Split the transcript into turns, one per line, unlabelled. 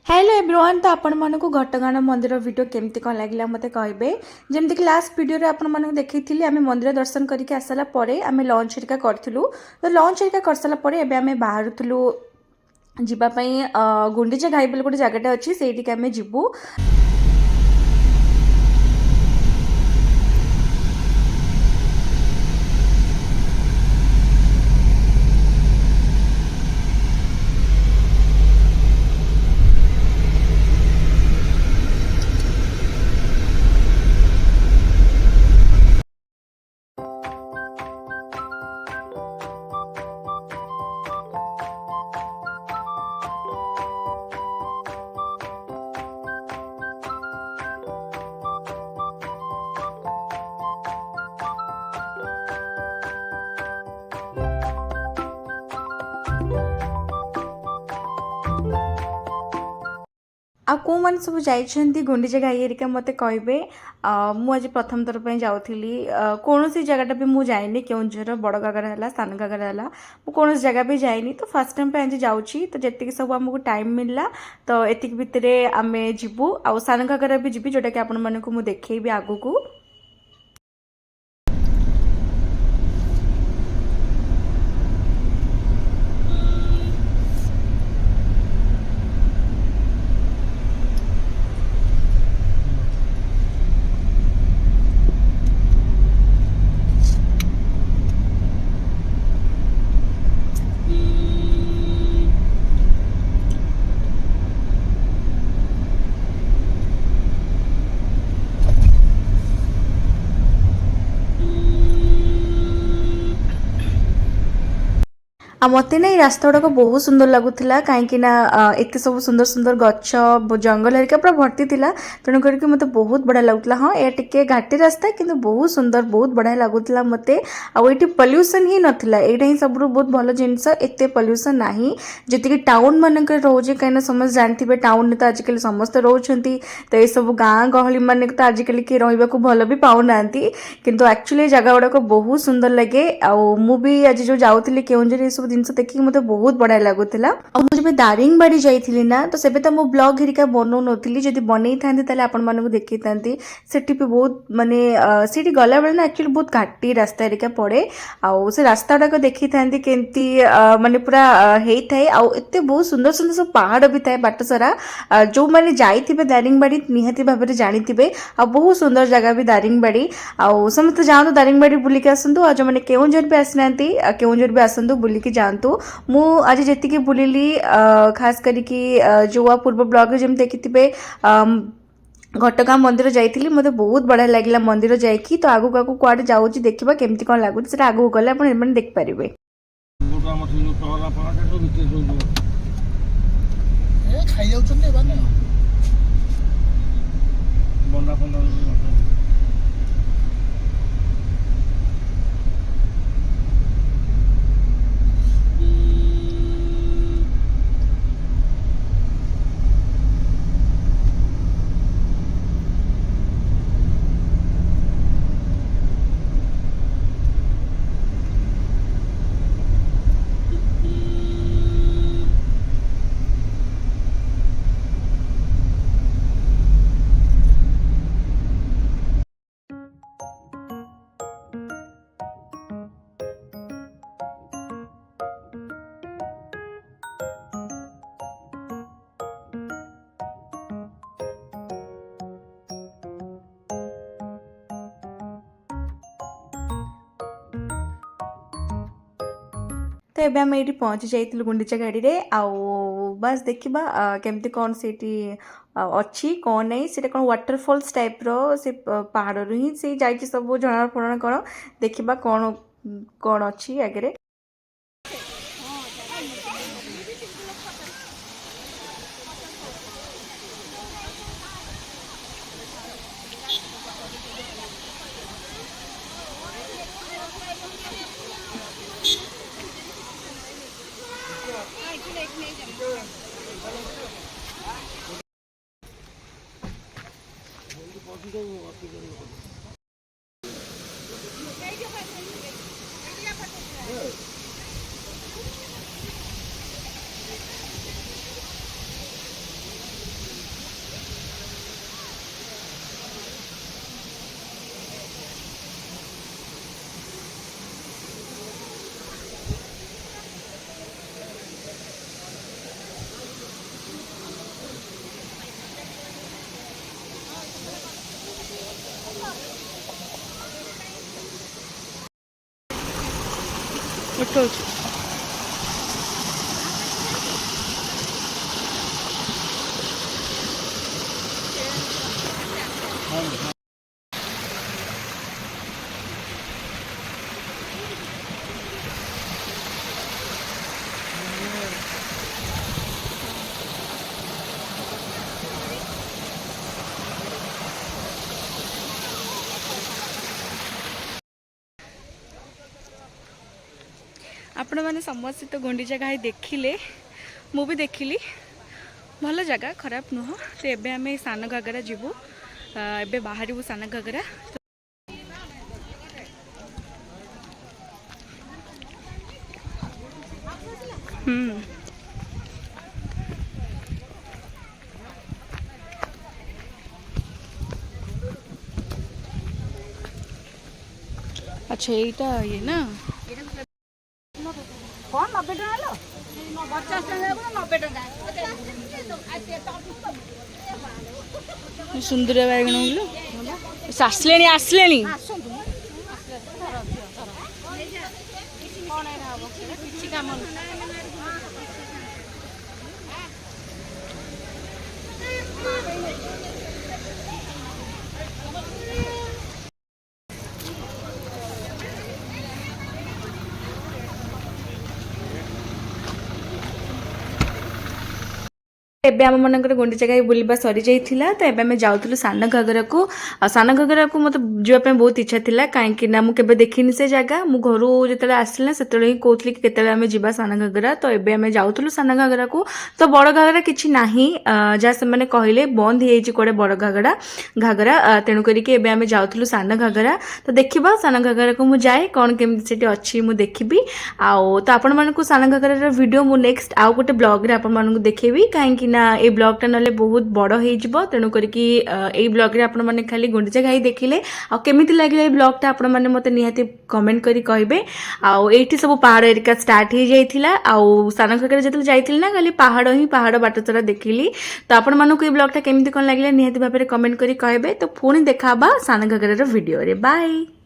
Hello everyone. तो आपण मानक घटगाँ मंदिर वीडियो केमती कौन लगे मत कहे जमीक लास्ट वीडियो आपण मानक देखी आम मंदिर दर्शन करके आसारा आम लंच हरिका करूँ। तो लंच हरिका कर सारापर एवं बाहरुलु जीवाई गुंडीचा घाई बोले गोटे जगटा अच्छी से आम जीवु। आ को मैंने सब जाइछन्ति गुंडीचा घाई हेरिका मत कहे। मुझे प्रथम थर पर जाऊँगी कौन सी जगटा भी मुझे जाइनी केउंझर बड़ घाघरा है सान घाघरा है कौन जगह भी जाइनी। तो फास्ट टाइम पे जाऊँगी तो जी सब आमको टाइम मिलला तो एतिक भितर आम जीवु आ सान घाघरा भी जीवी जोटा कि आपण मानक मुझे देखी आगू। आ मत ना रास्ता गुड़ाक बहुत सुंदर लगुला कहीं एत सब सुंदर सुंदर गच जंगल हरिका पूरा भर्ती थी तेणु करके मत बहुत बढ़िया लगुला। हाँ ये टिके घाटी रास्ता किंतु बहुत सुंदर बहुत बढ़िया लगुला मत आईटी पॉल्यूशन ही नाला यहाँ ही सब बहुत भल जिनस एत पॉल्यूशन ना जी टाउन मानक रोचे कहीं समस्त जानते टाउन में तो आजिकल समस्त रोचे तो ये सब गाँ गहली मान तो आजिकल किए रहा भल भी पाऊना किंतु एक्चुअली जगह गुड़ाक बहुत सुंदर लगे। मुझे आज जो जाऊँगी केउंझर ये सब जिन देखिए मत बहुत बढ़िया लगुला। मुझे दारिंगबाड़ी जाइली ना तो सेबे तो मो ब्लॉग हेरिका बनौ नी जब बनई था आपण मानक देखी था से भी बहुत माने सीटी गला बेले ना एक्चुअली बहुत घाटी रास्ता हेरिका पड़े आउ से रास्ता गुड़ाक देखी था केमती माने पूरा होता है आते बहुत सुंदर सुंदर सब पहाड़ भी थाए बाट सारा जो मैंने जाइए दारिंगबाड़ी निहाती भाव में जानी आ बहुत सुंदर जगह भी दारिंगबाड़ी आउ समस्त जातु दारिंगबाड़ी बुलिक आसतु आ जो मैंने केउंझर भी आसी ना केउंझर भी आसतु बुलिक जातु। मु आज जी बुलिली खास करिकी जो पूर्व ब्लॉग जमी देखी घटगाँ मंदिर जाइली मत बहुत बढ़िया लगे मंदिर जाकि तो आगू आगू कुआडे जाऊँगी देखा केमती कौन लगुच आगू गले आप देखिपारे। तो ये आम ये पहुँची जाइलु गुंडीचा गाड़ी में आउ बस देखा केमती कौन से अच्छी कौन नहीं से कौन वाटरफॉल्स टाइप रो से पहाड़ रू ही से जाइए सब झणा फणा कौन देखा कौन कौन अच्छी आगे। ଉଠଉଛୁ। आपण मैंने समस्त तो गुंडीचा घाई देखिले, मु भी देखिली, भल जगह खराब नुह। तो एबे आमे सान घागरा जीवु, एबे बाहर सान घागरा। अच्छा यहीटा ये ना
कौन 90 टका लो 50 टका 90 टका
सुंदर बैगण आसले आसले एबे आम मनकर गुंडीचा घाई बुलवा सरी जाइथिला। तो एबे आमे जाउथुलु सान घागरा को। सान घागरा को मते जीवा पे बहुत इच्छा थिला, काहेकि ना मु केबे देखिनि से जगह। मु घरु जेतले आसिला सेतले ही कोथली कि केतले आमे जिबा सान घागरा। तो एबे आमे जाउथुलु सान घागरा को। तो बड़ घागरा किछि नाही, जा से माने कहिले बंद हेइ छि कोडे बड़ घागरा घागरा। तेनु करी के एबे आमे जाउथुलु सान घागरा। तो देखिबा सान घागरा को मु जाय कोन केमति सेठी अछि मु देखिबी। आउ तो आपण मानकु सान घागरा रो वीडियो मु नेक्स्ट आउ गोटे ब्लॉग रे आपण मानकु देखेबी, काहेकि ना ए ब्लॉग टा नले बहुत बड़ हेइ जिवो। तेनु करी कि ए ब्लॉग रे आपण माने खाली गुंडीचा घाई देखिले आ केमिति लागिले ए ब्लॉग टा आपण माने मते निहाती कमेंट करी कहबे। आउ एठी सब पहाड़ एरिका स्टार्ट हे जाइथिला। आउ सान घागरा जेतले जाइथिल ना खाली पहाड़ ही पहाड़ बाट तरा देखिली। तो आपण मानकु ए ब्लॉग टा केमिति कोन लागिले निहाती भाबरे कमेंट करी कहबे। तो पुणी देखाबा सान घागरा रो वीडियो रे। बाय।